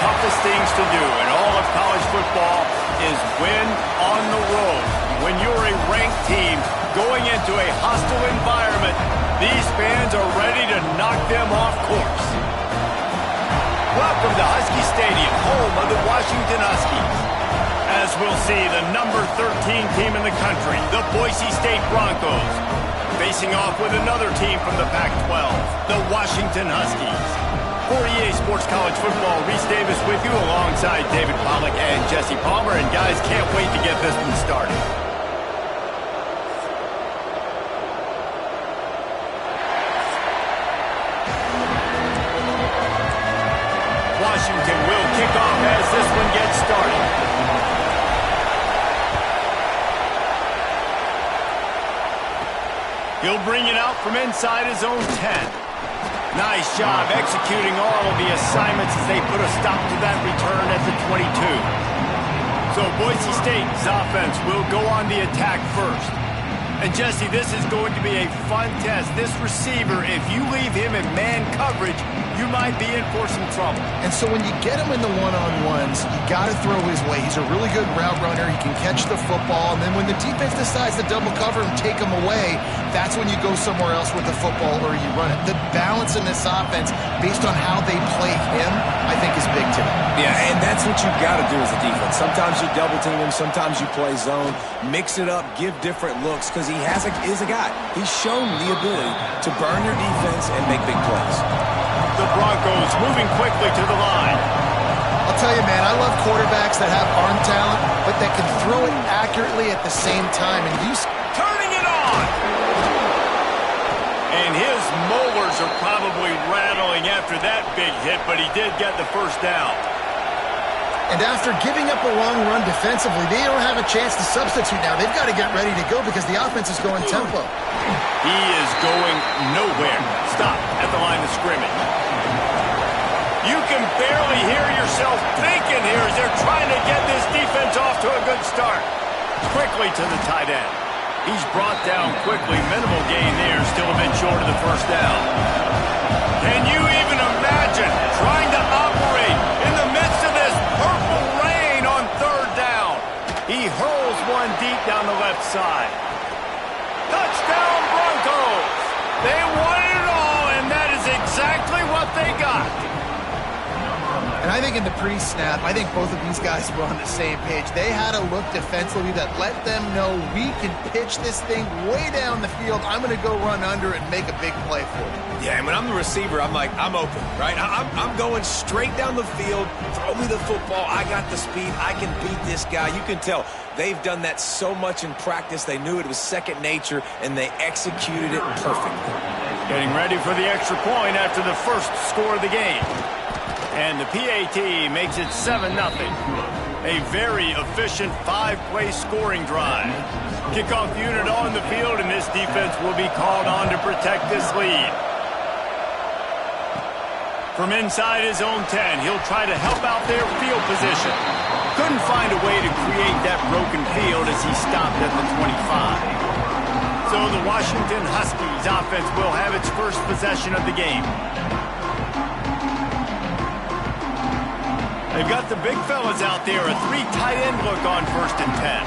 toughest things to do in all of college football is win on the road. When you're a ranked team going into a hostile environment, these fans are ready to knock them off course. Welcome to Husky Stadium, home of the Washington Huskies. As we'll see, the number 13 team in the country, the Boise State Broncos, facing off with another team from the Pac-12, the Washington Huskies. For EA Sports College Football, Reese Davis with you alongside David Pollack and Jesse Palmer. And guys, can't wait to get this one started. Washington will kick off as this one gets started. He'll bring it out from inside his own 10. Nice job executing all of the assignments as they put a stop to that return at the 22. So Boise State's offense will go on the attack first. And Jesse, this is going to be a fun test. This receiver, if you leave him in man coverage, you might be in for some trouble. And so when you get him in the one-on-ones, you got to throw his way. He's a really good route runner. He can catch the football. And then when the defense decides to double cover him, take him away, that's when you go somewhere else with the football or you run it. The balance in this offense, based on how they play him, I think is big today. Yeah, and that's what you got to do as a defense. Sometimes you double team him, sometimes you play zone, mix it up, give different looks, because he is a guy. He's shown the ability to burn your defense and make big plays. The Broncos moving quickly to the line. I'll tell you, man, I love quarterbacks that have arm talent, but that can throw it accurately at the same time. And he's turning it on. And his molars are probably rattling after that big hit, but he did get the first down. And after giving up a long run defensively, they don't have a chance to substitute now. They've got to get ready to go because the offense is going tempo. He is going nowhere. Stop at the line of scrimmage. You can barely hear yourself thinking here as they're trying to get this defense off to a good start. Quickly to the tight end. He's brought down quickly. Minimal gain there. Still a bit short of the first down. Can you even imagine trying to operate in the midst of this purple rain on third down? He hurls one deep down the left side. Touchdown Broncos! They wanted it all, and that is exactly what they got. And I think in the pre-snap, I think both of these guys were on the same page. They had a look defensively that let them know we can pitch this thing way down the field. I'm going to go run under and make a big play for them. Yeah, and when I'm the receiver, I'm like, I'm open, right? I'm going straight down the field. Throw me the football. I got the speed. I can beat this guy. You can tell they've done that so much in practice. They knew it was second nature, and they executed it perfectly. Getting ready for the extra point after the first score of the game. And the PAT makes it 7-0. A very efficient 5-play scoring drive. Kickoff unit on the field, and this defense will be called on to protect this lead. From inside his own 10, he'll try to help out their field position. Couldn't find a way to create that broken field as he stopped at the 25. So the Washington Huskies offense will have its first possession of the game. They've got the big fellas out there, a 3 tight end look on 1st and 10.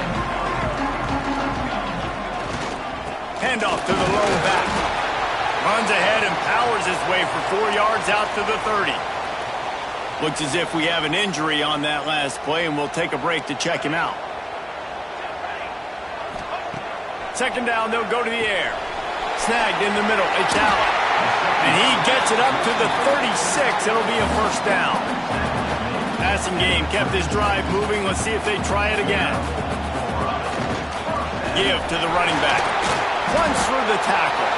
Handoff to the low back. Runs ahead and powers his way for 4 yards out to the 30. Looks as if we have an injury on that last play, and we'll take a break to check him out. Second down, they'll go to the air. Snagged in the middle, it's Allen. And he gets it up to the 36. It'll be a first down. Passing game kept his drive moving. Let's see if they try it again. Give to the running back. Runs through the tackle.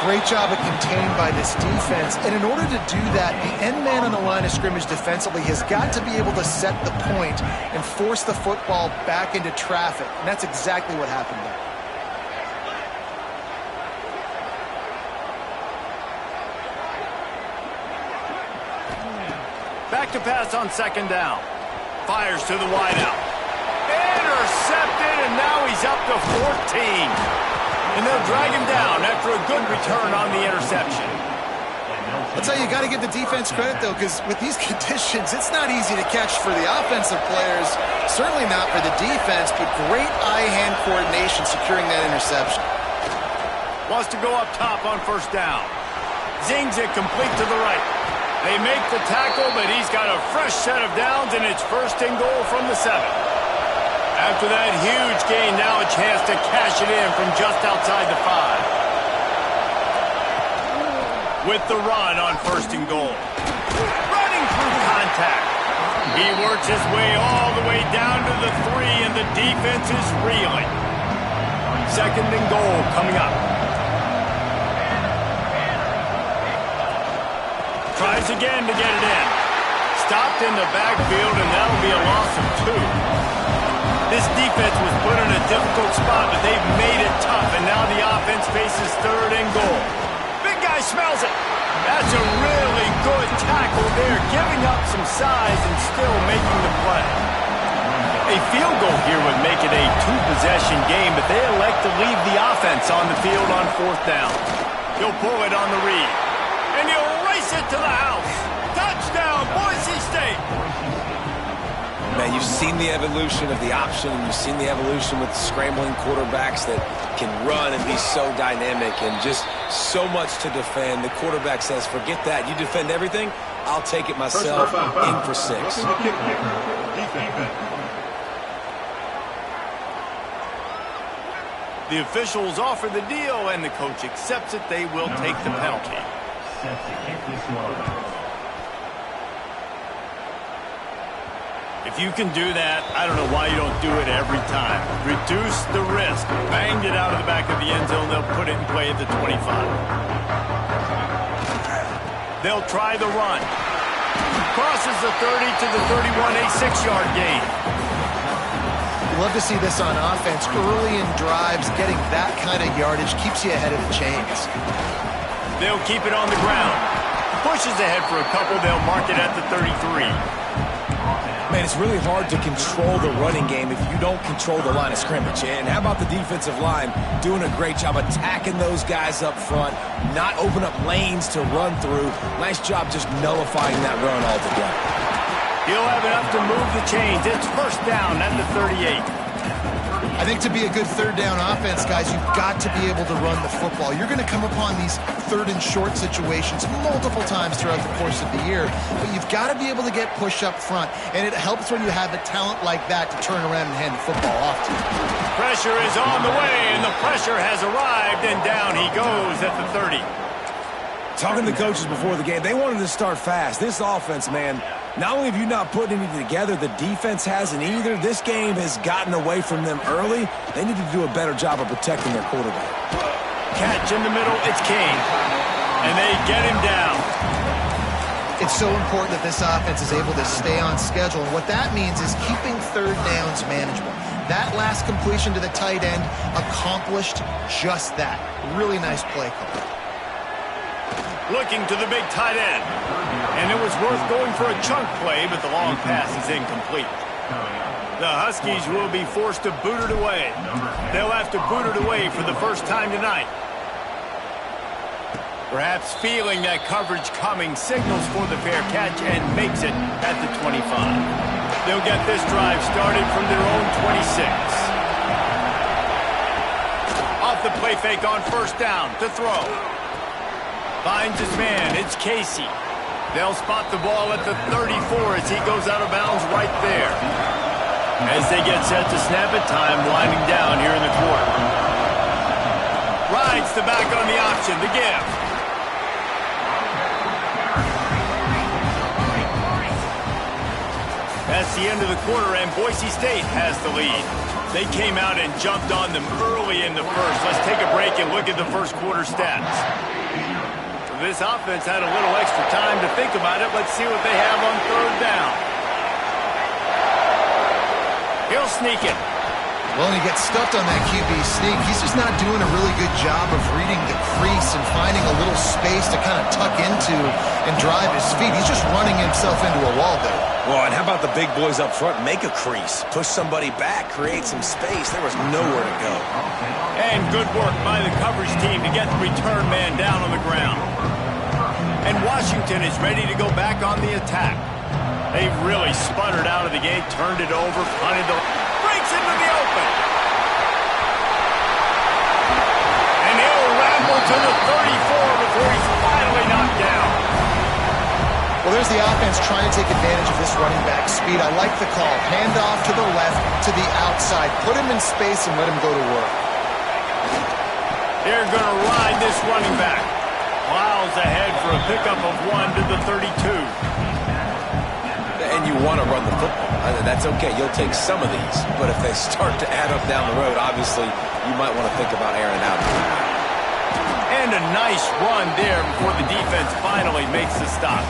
Great job of containing by this defense. And in order to do that, the end man on the line of scrimmage defensively has got to be able to set the point and force the football back into traffic. And that's exactly what happened there. Back to pass on second down. Fires to the wideout. Intercepted, and now he's up to 14. And they'll drag him down after a good return on the interception. I'll tell you, you got to give the defense credit, though, because with these conditions, it's not easy to catch for the offensive players. Certainly not for the defense, but great eye-hand coordination securing that interception. Wants to go up top on first down. Zings it complete to the right. They make the tackle, but he's got a fresh set of downs, and it's first and goal from the 7. After that huge gain, now a chance to cash it in from just outside the 5. With the run on first and goal. Running through contact. He works his way all the way down to the 3, and the defense is reeling. Second and goal coming up. Tries again to get it in. Stopped in the backfield, and that'll be a loss of 2. This defense was put in a difficult spot, but they've made it tough, and now the offense faces third and goal. Big guy smells it. That's a really good tackle there, giving up some size and still making the play. A field goal here would make it a 2-possession game, but they elect to leave the offense on the field on fourth down. He'll pull it on the read, and he'll race it to the house. Touchdown, Boise State. Man, you've seen the evolution of the option, and you've seen the evolution with scrambling quarterbacks that can run and be so dynamic and just so much to defend. The quarterback says, forget that. You defend everything, I'll take it myself. In for 6. The officials offer the deal, and the coach accepts it. They will take the penalty. If you can do that, I don't know why you don't do it every time. Reduce the risk. Banged it out of the back of the end zone. They'll put it in play at the 25. They'll try the run. Crosses the 30 to the 31, a 6-yard gain. Love to see this on offense. Early in drives, getting that kind of yardage keeps you ahead of the chains. They'll keep it on the ground. Pushes ahead for a couple. They'll mark it at the 33. Man, it's really hard to control the running game if you don't control the line of scrimmage. And how about the defensive line doing a great job attacking those guys up front, not open up lanes to run through. Nice job just nullifying that run altogether. He'll have enough to move the chains. It's first down at the 38. I think to be a good third down offense, guys, you've got to be able to run the football. You're going to come upon these third and short situations multiple times throughout the course of the year, but you've got to be able to get push up front, and it helps when you have a talent like that to turn around and hand the football off to. Pressure is on the way, and the pressure has arrived, and down he goes at the 30. Talking to the coaches before the game, they wanted to start fast. This offense, man, not only have you not put anything together, the defense hasn't either. This game has gotten away from them early. They need to do a better job of protecting their quarterback. Catch in the middle, it's Kane. And they get him down. It's so important that this offense is able to stay on schedule. And what that means is keeping third downs manageable. That last completion to the tight end accomplished just that. Really nice play call. Looking to the big tight end. And it was worth going for a chunk play, but the long pass is incomplete. The Huskies will be forced to boot it away. They'll have to boot it away for the first time tonight. Perhaps feeling that coverage coming, signals for the fair catch and makes it at the 25. They'll get this drive started from their own 26. Off the play fake on first down to throw. Finds his man, it's Casey. They'll spot the ball at the 34 as he goes out of bounds right there. As they get set to snap it, time winding down here in the quarter. Rides the back on the option, the give. That's the end of the quarter, and Boise State has the lead. They came out and jumped on them early in the first. Let's take a break and look at the first quarter stats. This offense had a little extra time to think about it. Let's see what they have on third down. He'll sneak it. Well, and he gets stuffed on that QB sneak. He's just not doing a really good job of reading the crease and finding a little space to kind of tuck into and drive his feet. He's just running himself into a wall there. Well, and how about the big boys up front? Make a crease. Push somebody back. Create some space. There was nowhere to go. And good work by the coverage team to get the return man down on the ground. And Washington is ready to go back on the attack. They've really sputtered out of the gate, turned it over, punted the... breaks into the open. And he'll ramble to the 34 before he's finally knocked down. Well, there's the offense trying to take advantage of this running back speed. I like the call. Hand off to the left, to the outside. Put him in space and let him go to work. They're going to ride this running back. Miles ahead for a pickup of 1 to the 32. And you want to run the football. That's okay. You'll take some of these. But if they start to add up down the road, obviously, you might want to think about airing it out. And a nice run there before the defense finally makes the stop.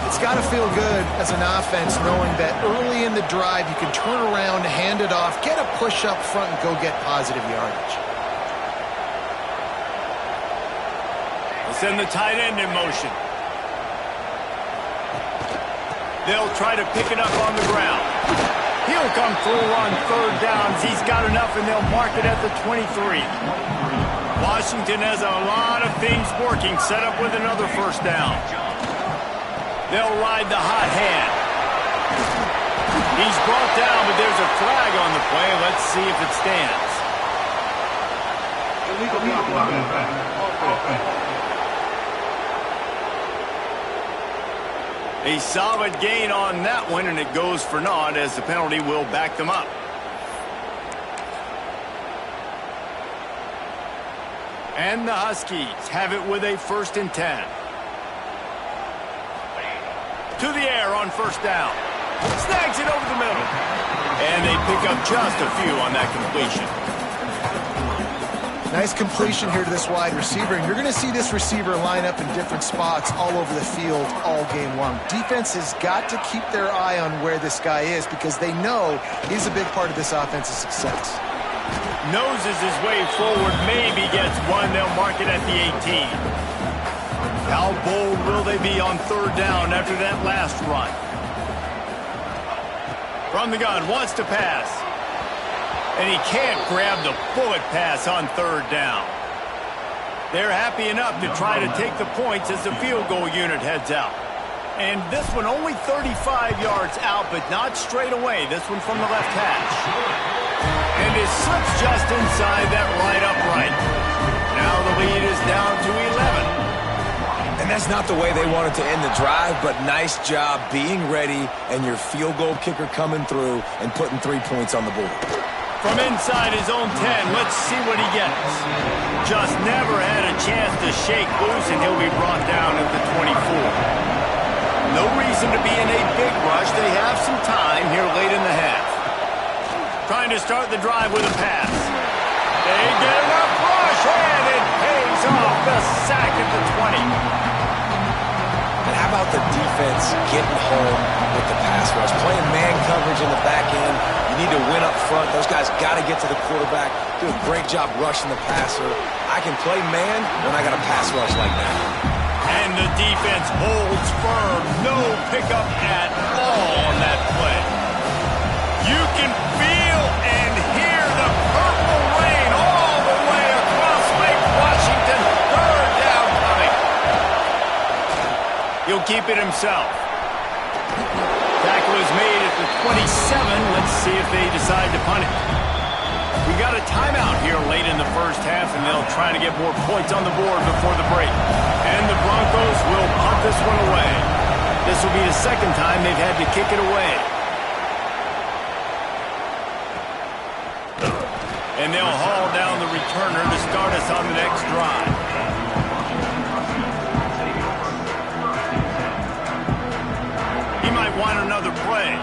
It's got to feel good as an offense knowing that early in the drive you can turn around, hand it off, get a push up front, and go get positive yardage. Send the tight end in motion. They'll try to pick it up on the ground. He'll come through on third downs. He's got enough, and they'll mark it at the 23. Washington has a lot of things working, set up with another first down. They'll ride the hot hand. He's brought down, but there's a flag on the play. Let's see if it stands. A solid gain on that one, and it goes for naught as the penalty will back them up. And the Huskies have it with a 1st and 10. To the air on first down. Snags it over the middle. And they pick up just a few on that completion. Nice completion here to this wide receiver, and you're going to see this receiver line up in different spots all over the field all game long. Defense has got to keep their eye on where this guy is because they know he's a big part of this offense's success. Noses his way forward, maybe gets one. They'll mark it at the 18. How bold will they be on third down after that last run? From the gun, wants to pass. And he can't grab the bullet pass on third down. They're happy enough to try to take the points as the field goal unit heads out. And this one only 35 yards out, but not straight away. This one from the left hash. And it slips just inside that right upright. Now the lead is down to 11. And that's not the way they wanted to end the drive, but nice job being ready and your field goal kicker coming through and putting 3 points on the board. From inside his own 10, let's see what he gets. Just never had a chance to shake loose, and he'll be brought down at the 24. No reason to be in a big rush. They have some time here late in the half. Trying to start the drive with a pass. They get enough rush, and it pays off. The sack at the 20. And how about the defense getting home with the pass rush? Playing man coverage in the back end. You need to win up front. Those guys got to get to the quarterback. Do a great job rushing the passer. I can play man when I got a pass rush like that. And the defense holds firm. No pickup at all on that play. You can feel and hear the purple rain all the way across Lake Washington. Third down coming. He'll keep it himself. Tackle is made at the 27. Let's see if they decide to punt it. We got a timeout here late in the first half, and they'll try to get more points on the board before the break. And the Broncos will punt this one away. This will be the second time they've had to kick it away. And they'll haul down the returner to start us on the next drive. He might want another play.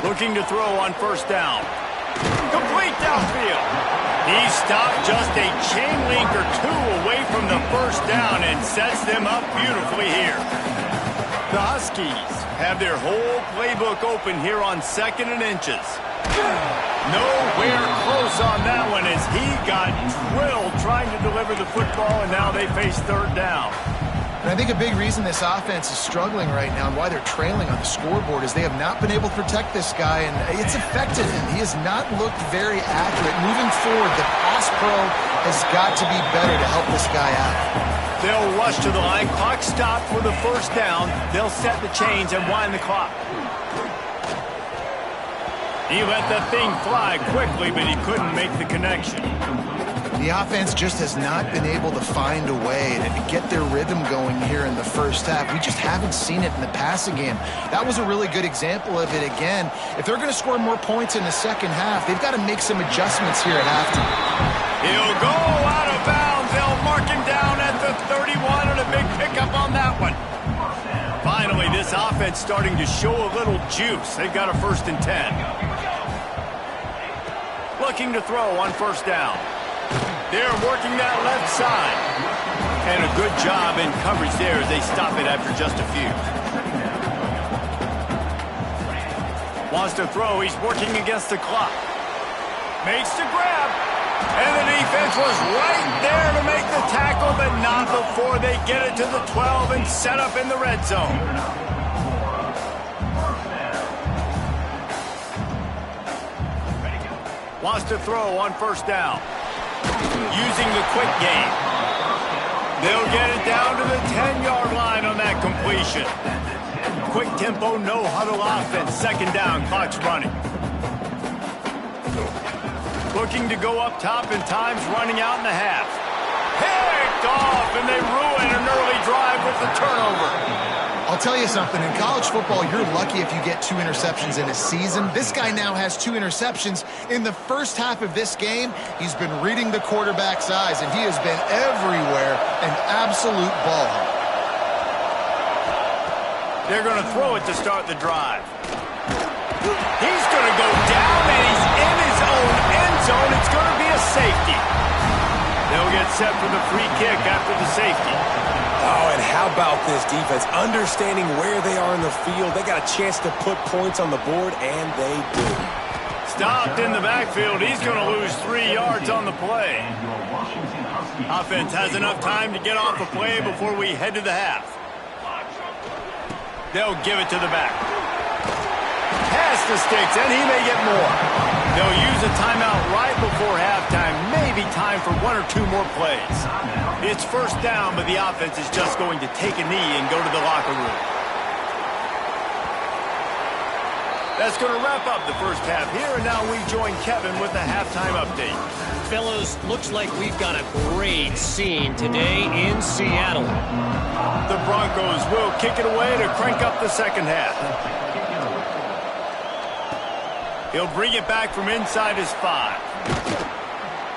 Looking to throw on first down. Complete downfield. He stopped just a chain link or two away from the first down and sets them up beautifully here. The Huskies have their whole playbook open here on 2nd and inches. Nowhere close on that one as he got drilled trying to deliver the football, and now they face third down. And I think a big reason this offense is struggling right now and why they're trailing on the scoreboard is they have not been able to protect this guy, and it's affected him. He has not looked very accurate. Moving forward, the pass pro has got to be better to help this guy out. They'll rush to the line. Clock stopped for the first down. They'll set the chains and wind the clock. He let that thing fly quickly, but he couldn't make the connection. The offense just has not been able to find a way to get their rhythm going here in the first half. We just haven't seen it in the passing game. That was a really good example of it again. If they're going to score more points in the second half, they've got to make some adjustments here at halftime. He'll go out of bounds. They'll mark him down at the 31 and a big pickup on that one. Finally, this offense starting to show a little juice. They've got a 1st and 10. Looking to throw on first down. They're working that left side. And a good job in coverage there as they stop it after just a few. Wants to throw. He's working against the clock. Makes the grab. And the defense was right there to make the tackle, but not before they get it to the 12 and set up in the red zone. Wants to throw on first down. Using the quick game. They'll get it down to the 10-yard line on that completion. Quick tempo, no huddle offense. Second down, clock's running. Looking to go up top, and time's running out in the half. Picked off, and they ruin an early drive with the turnover. I'll tell you something, in college football, you're lucky if you get 2 interceptions in a season. This guy now has 2 interceptions. In the first half of this game, he's been reading the quarterback's eyes, and he has been everywhere, an absolute baller. They're going to throw it to start the drive. He's going to go down, and he's in his own end zone. It's going to be a safety. They'll get set for the free kick after the safety. Oh, and how about this defense? Understanding where they are in the field. They got a chance to put points on the board, and they do. Stopped in the backfield. He's going to lose 3 yards on the play. Offense has enough time to get off the play before we head to the half. They'll give it to the back. Pass the sticks, and he may get more. They'll use a timeout right before halftime. Maybe time for 1 or 2 more plays. It's first down, but the offense is just going to take a knee and go to the locker room. That's going to wrap up the first half here, and now we join Kevin with the halftime update. Fellas, looks like we've got a great scene today in Seattle. The Broncos will kick it away to crank up the second half. He'll bring it back from inside his 5.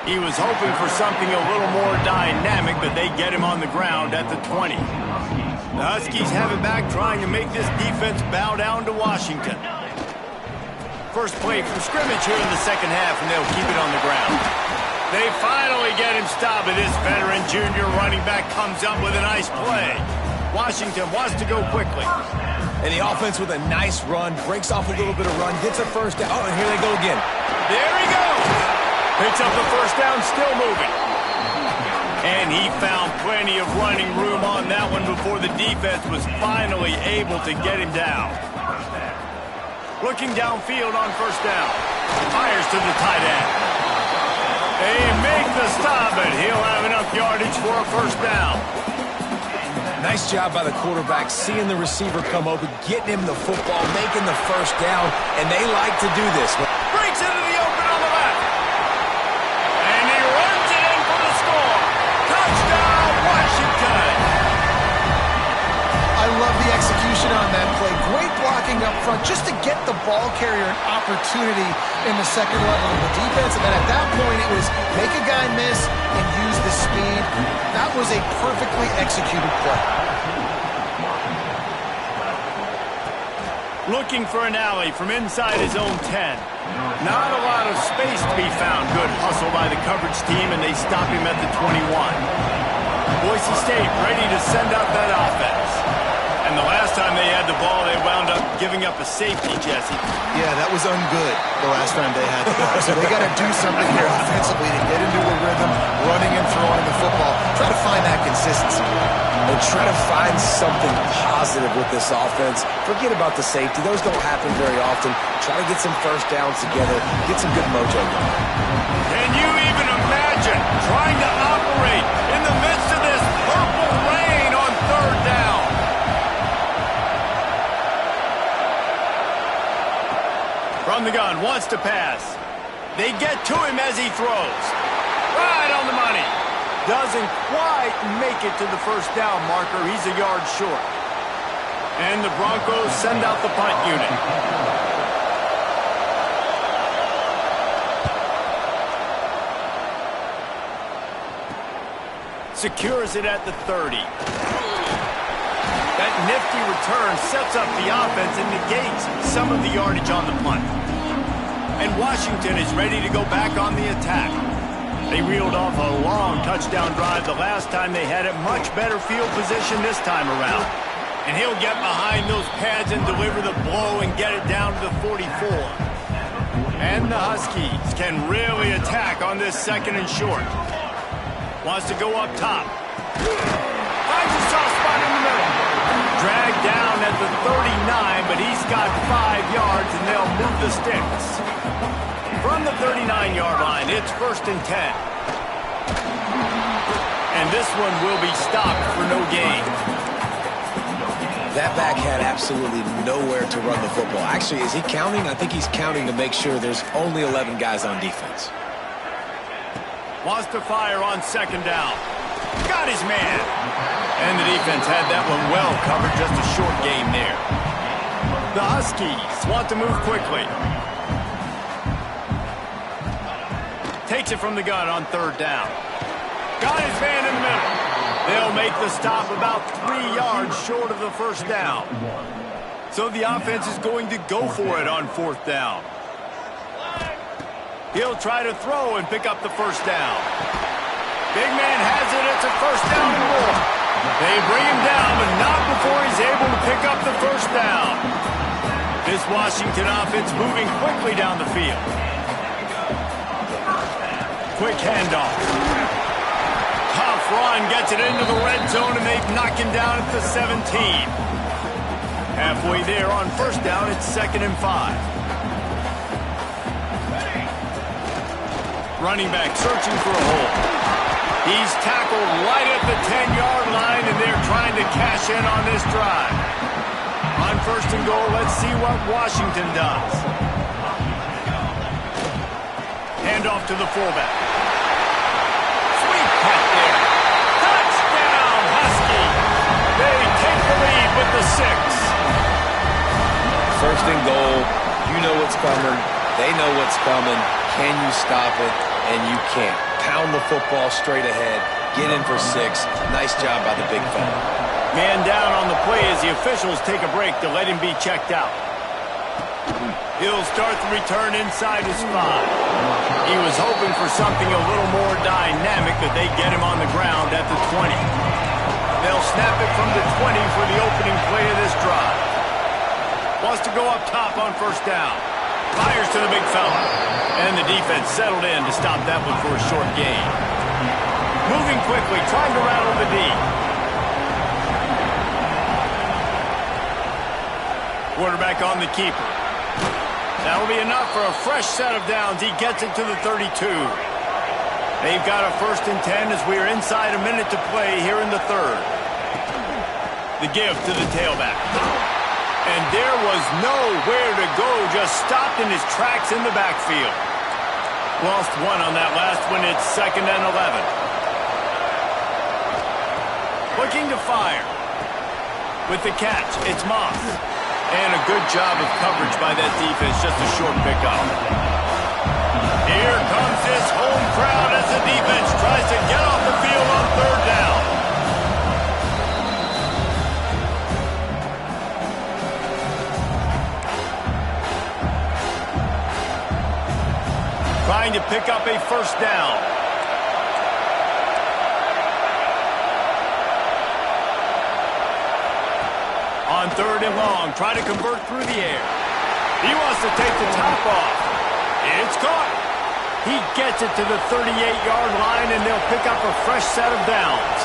He was hoping for something a little more dynamic, but they get him on the ground at the 20. The Huskies have it back, trying to make this defense bow down to Washington. First play from scrimmage here in the second half, and they'll keep it on the ground. They finally get him stopped, but this veteran junior running back comes up with a nice play. Washington wants to go quickly. And the offense with a nice run, breaks off a little bit of run, gets a first down. Oh, and here they go again. There he goes. Picks up the first down, still moving. And he found plenty of running room on that one before the defense was finally able to get him down. Looking downfield on first down. Fires to the tight end. They make the stop, but he'll have enough yardage for a first down. Nice job by the quarterback, seeing the receiver come open, getting him the football, making the first down, and they like to do this. Breaks into the open on the left. And he runs it in for the score. Touchdown, Washington. I love the execution on that play. Great blocking up front just to get the ball carrier an opportunity in the second level of the defense. And then at that point, it was make a guy miss and use the speed. That was a perfectly executed play. Looking for an alley from inside his own 10. Not a lot of space to be found. Good hustle by the coverage team, and they stop him at the 21. Boise State ready to send out that offense. And the last time they had the ball, they wound up giving up a safety, Jesse. Yeah, that was ungood the last time they had the ball. So they got to do something here offensively to get into a rhythm, running and throwing the football. Try to find that consistency. and try to find something positive with this offense. Forget about the safety. Those don't happen very often. Try to get some first downs together, get some good mojo going. Can you even imagine trying to operate in the midst of this purple rain on third down? From the gun, wants to pass. They get to him as he throws. Right on the money. Doesn't quite make it to the first down marker. He's a yard short. And the Broncos send out the punt unit. Secures it at the 30. That nifty return sets up the offense and negates some of the yardage on the punt. And Washington is ready to go back on the attack. They reeled off a long touchdown drive the last time they had it. Much better field position this time around. And he'll get behind those pads and deliver the blow and get it down to the 44. And the Huskies can really attack on this second and short. Wants to go up top. Finds a soft spot in the middle. Dragged down at the 39, but he's got 5 yards and they'll move the sticks. From the 39-yard line, it's 1st and 10. And this one will be stopped for no gain. That back had absolutely nowhere to run the football. Actually, is he counting? I think he's counting to make sure there's only 11 guys on defense. Wants to fire on 2nd down. Got his man. And the defense had that one well covered, just a short game there. The Huskies want to move quickly. Takes it from the gun on 3rd down. Got his man in the middle. They'll make the stop about 3 yards short of the first down. So the offense is going to go for it on 4th down. He'll try to throw and pick up the first down. Big man has it. It's a 1st down and more. They bring him down, but not before he's able to pick up the first down. This Washington offense moving quickly down the field. Quick handoff. Tough run gets it into the red zone, and they knock him down at the 17. Halfway there on 1st down, it's 2nd and 5. Running back searching for a hole. He's tackled right at the 10-yard line, and they're trying to cash in on this drive. On 1st and goal, let's see what Washington does. Handoff to the fullback. Sweet cut there. Touchdown, Husky. They take the lead with the 6. 1st and goal. You know what's coming. They know what's coming. Can you stop it? And you can't. Pound the football straight ahead. Get in for 6. Nice job by the big fella. Man down on the play as the officials take a break to let him be checked out. He'll start the return inside his 5. He was hoping for something a little more dynamic, that they get him on the ground at the 20. They'll snap it from the 20 for the opening play of this drive. Wants to go up top on 1st down. Fires to the big fella. And the defense settled in to stop that one for a short gain. Moving quickly, trying to rattle the D. Quarterback on the keeper. That'll be enough for a fresh set of downs. He gets it to the 32. They've got a 1st and 10 as we are inside a minute to play here in the 3rd. The give to the tailback. And there was nowhere to go, just stopped in his tracks in the backfield. Lost 1 on that last one. It's 2nd and 11. Looking to fire. With the catch, it's Moss. And a good job of coverage by that defense, just a short pickup. Here comes this home crowd as the defense tries to get off the field on 3rd down. Trying to pick up a 1st down. On 3rd and long, try to convert through the air. He wants to take the top off. It's caught. He gets it to the 38-yard line, and they'll pick up a fresh set of downs.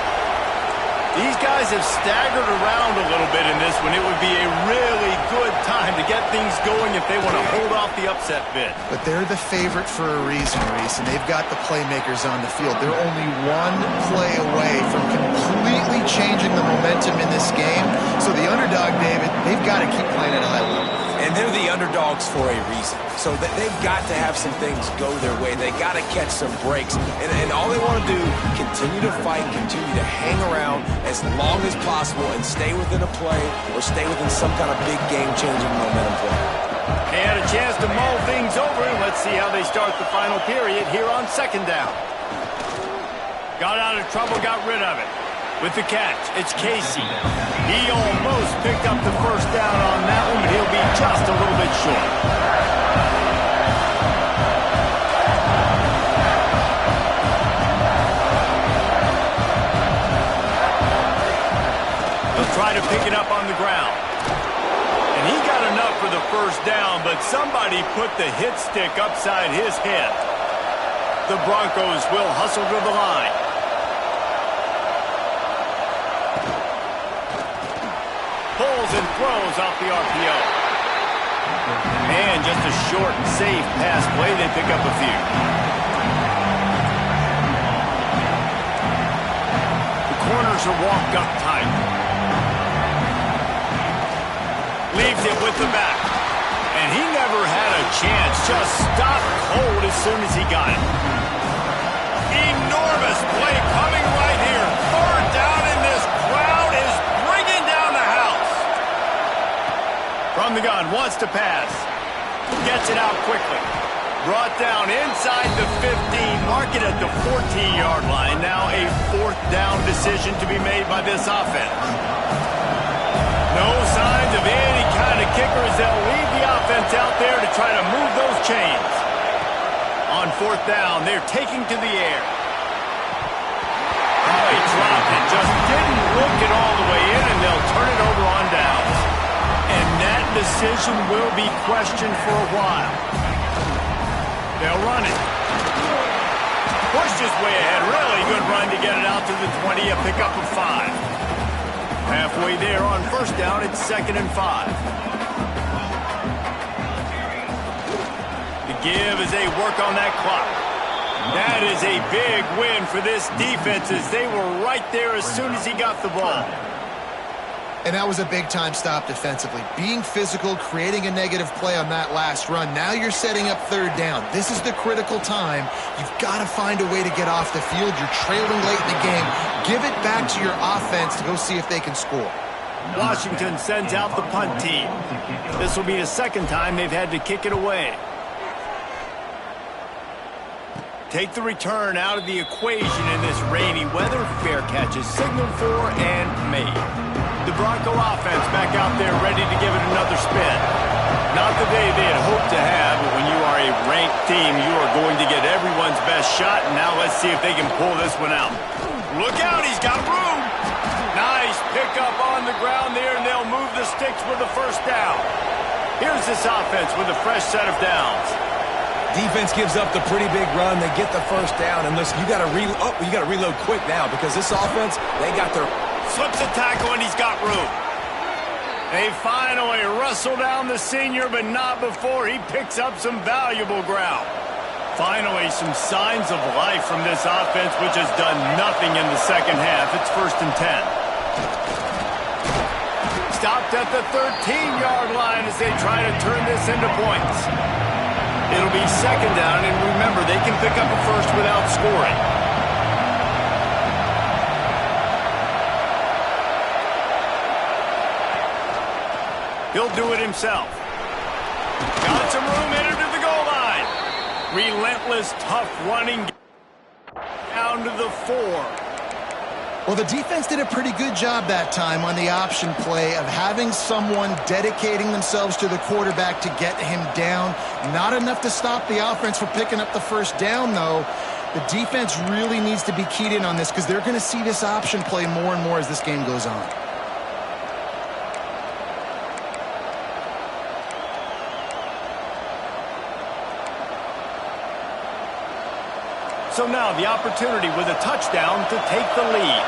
These guys have staggered around a little bit in this one. It would be a really good time to get things going if they want to hold off the upset bid. But they're the favorite for a reason, Reese, and they've got the playmakers on the field. They're only one play away from completely changing the momentum in this game. So the underdog, David, they've got to keep playing at a high level. And they're the underdogs for a reason. So they've got to have some things go their way. They got to catch some breaks. And all they want to do, continue to fight, continue to hang around as long as possible and stay within a play or stay within some kind of big game-changing momentum play. They had a chance to mull things over, and let's see how they start the final period here on second down. Got out of trouble, got rid of it. With the catch, it's Casey. He almost picked up the first down on that one, but he'll be just a little bit short. He'll try to pick it up on the ground. And he got enough for the first down, but somebody put the hit stick upside his head. The Broncos will hustle to the line. Pulls and throws off the RPO. And just a short, safe pass play. They pick up a few. The corners are walked up tight. Leaves it with the back. And he never had a chance. Just stopped cold as soon as he got it. Enormous play coming right here. Third down, and this crowd is bringing down the house. From the gun, wants to pass. Gets it out quickly. Brought down inside the 15. Mark it at the 14-yard line. Now a fourth down decision to be made by this offense. No signs of any kind of kickers. They'll leave the offense out there to try to move those chains. On fourth down, they're taking to the air. Oh, he dropped it. Just didn't look it all the way in, and they'll turn it over on downs. And that decision will be questioned for a while. They'll run it. Pushed his way ahead. Really good run to get it out to the 20, a pickup of 5. Halfway there on first down, it's 2nd and 5. The give as they work on that clock. That is a big win for this defense as they were right there as soon as he got the ball. And that was a big-time stop defensively. Being physical, creating a negative play on that last run. Now you're setting up third down. This is the critical time. You've got to find a way to get off the field. You're trailing late in the game. Give it back to your offense to go see if they can score. Washington sends out the punt team. This will be the second time they've had to kick it away. Take the return out of the equation in this rainy weather. Fair catch is signaled for and made. The Bronco offense back out there ready to give it another spin. Not the day they had hoped to have, but when you are a ranked team, you are going to get everyone's best shot. And now let's see if they can pull this one out. Look out, he's got room. Nice pickup on the ground there, and they'll move the sticks with the first down. Here's this offense with a fresh set of downs. Defense gives up the pretty big run. They get the first down, and listen, you got to reload quick now because this offense, they got their Slips a tackle, and he's got room. They finally wrestle down the senior, but not before he picks up some valuable ground. Finally, some signs of life from this offense, which has done nothing in the second half. It's 1st and 10. Stopped at the 13-yard line as they try to turn this into points. It'll be 2nd down, and remember, they can pick up a first without scoring. He'll do it himself. Got some room, headed to the goal line. Relentless, tough running down to the 4. Well, the defense did a pretty good job that time on the option play of having someone dedicating themselves to the quarterback to get him down. Not enough to stop the offense from picking up the first down, though. The defense really needs to be keyed in on this because they're going to see this option play more and more as this game goes on. So now the opportunity with a touchdown to take the lead.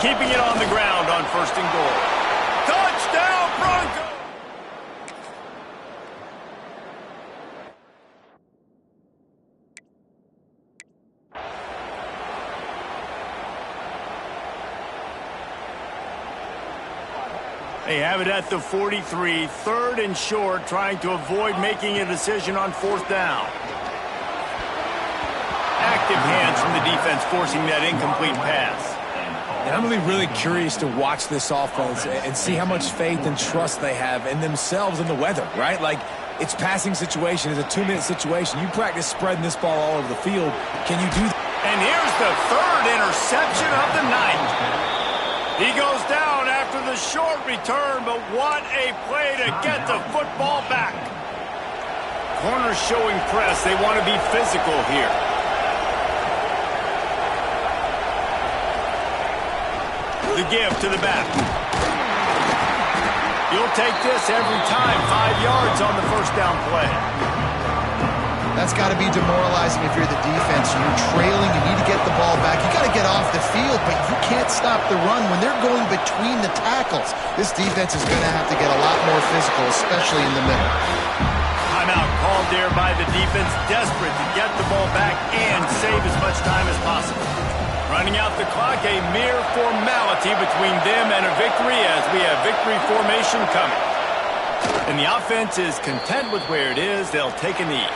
keeping it on the ground on 1st and goal. Touchdown, Broncos! They have it at the 43, 3rd and short, trying to avoid making a decision on 4th down. Active hands from the defense forcing that incomplete pass. And I'm going to be really curious to watch this offense and see how much faith and trust they have in themselves and the weather, right? Like, it's passing situation. It's a 2-minute situation. You practice spreading this ball all over the field. Can you do that? And here's the 3rd interception of the night. He goes down after the short return, but what a play to get the football back. Corners showing press. They want to be physical here. The give to the back. You'll take this every time. 5 yards on the 1st down play. That's got to be demoralizing if you're the defense. You're trailing. You need to get the ball back. You got to get off the field, but you can't stop the run when they're going between the tackles. This defense is going to have to get a lot more physical, especially in the middle. Timeout called there by the defense, desperate to get the ball back and save as much time as possible. Running out the clock, a mere formality between them and a victory as we have victory formation coming. And the offense is content with where it is. They'll take a knee.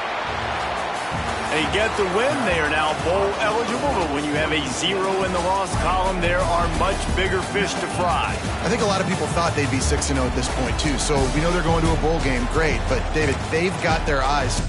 They get the win. They are now bowl eligible, but when you have a 0 in the loss column, there are much bigger fish to fry. I think a lot of people thought they'd be 6-0 at this point, too. So we know they're going to a bowl game. Great. But, David, they've got their eyes